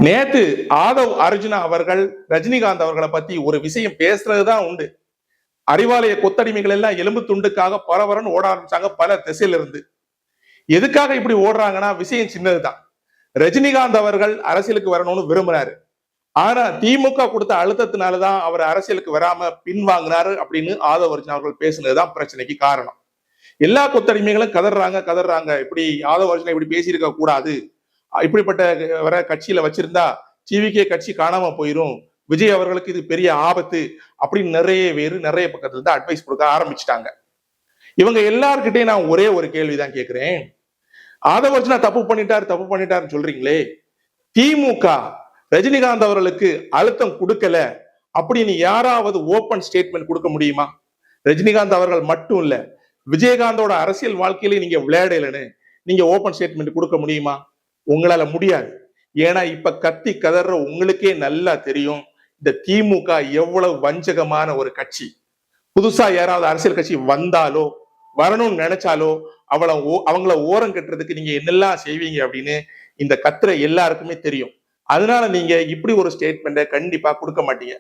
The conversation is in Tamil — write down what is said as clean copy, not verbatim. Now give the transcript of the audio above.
நேத்து ஆதவ் அர்ஜுனா அவர்கள் ரஜினிகாந்த் அவர்களை பத்தி ஒரு விஷயம் பேசுறதுதான் உண்டு. அறிவாலய கொத்தடிமைகள் எல்லாம் எலும்பு துண்டுக்காக பரபரன்னு ஓட ஆரம்பிச்சாங்க பல திசையில இருந்து. எதுக்காக இப்படி ஓடுறாங்கன்னா விஷயம் சின்னதுதான். ரஜினிகாந்த் அவர்கள் அரசியலுக்கு வரணும்னு விரும்புறாரு. ஆனா திமுக கொடுத்த அழுத்தத்தினாலதான் அவர் அரசியலுக்கு வராம பின்வாங்கினாரு அப்படின்னு ஆதவ் அர்ஜுனா அவர்கள் பேசுனதுதான் பிரச்சனைக்கு காரணம். எல்லா கொத்தடிமைகளும் கதறாங்க இப்படி ஆதவ் அர்ஜுனா இப்படி பேசியிருக்க கூடாது, இப்படிப்பட்ட வர கட்சியில வச்சிருந்தா டிவிகே கட்சி காணாம போயிரும், விஜய் அவர்களுக்கு இது பெரிய ஆபத்து அப்படின்னு நிறைய பக்கத்துல இருந்து அட்வைஸ் கொடுக்க ஆரம்பிச்சுட்டாங்க. இவங்க எல்லார்கிட்டையும் நான் ஒரே ஒரு கேள்விதான் கேட்கிறேன். ஆதவ் அர்ஜுனா தப்பு பண்ணிட்டாருன்னு சொல்றீங்களே, திமுக ரஜினிகாந்த் அவர்களுக்கு அழுத்தம் கொடுக்கல அப்படின்னு யாராவது ஓபன் ஸ்டேட்மெண்ட் கொடுக்க முடியுமா? ரஜினிகாந்த் அவர்கள் மட்டும் இல்ல, விஜயகாந்தோட அரசியல் வாழ்க்கையில நீங்க விளையாடலன்னு நீங்க ஓபன் ஸ்டேட்மெண்ட் கொடுக்க முடியுமா? உங்களால முடியாது. ஏன்னா இப்ப கத்தி கதற உங்களுக்கே நல்லா தெரியும் இந்த திமுக எவ்வளவு வஞ்சகமான ஒரு கட்சி. புதுசா யாராவது அரசியல் கட்சி வந்தாலோ வரணும்னு நினைச்சாலோ அவங்கள ஓரம் கட்டுறதுக்கு நீங்க என்னெல்லாம் செய்வீங்க அப்படின்னு இந்த கத்துற எல்லாருக்குமே தெரியும். அதனால நீங்க இப்படி ஒரு ஸ்டேட்மெண்ட்டை கண்டிப்பா கொடுக்க மாட்டீங்க.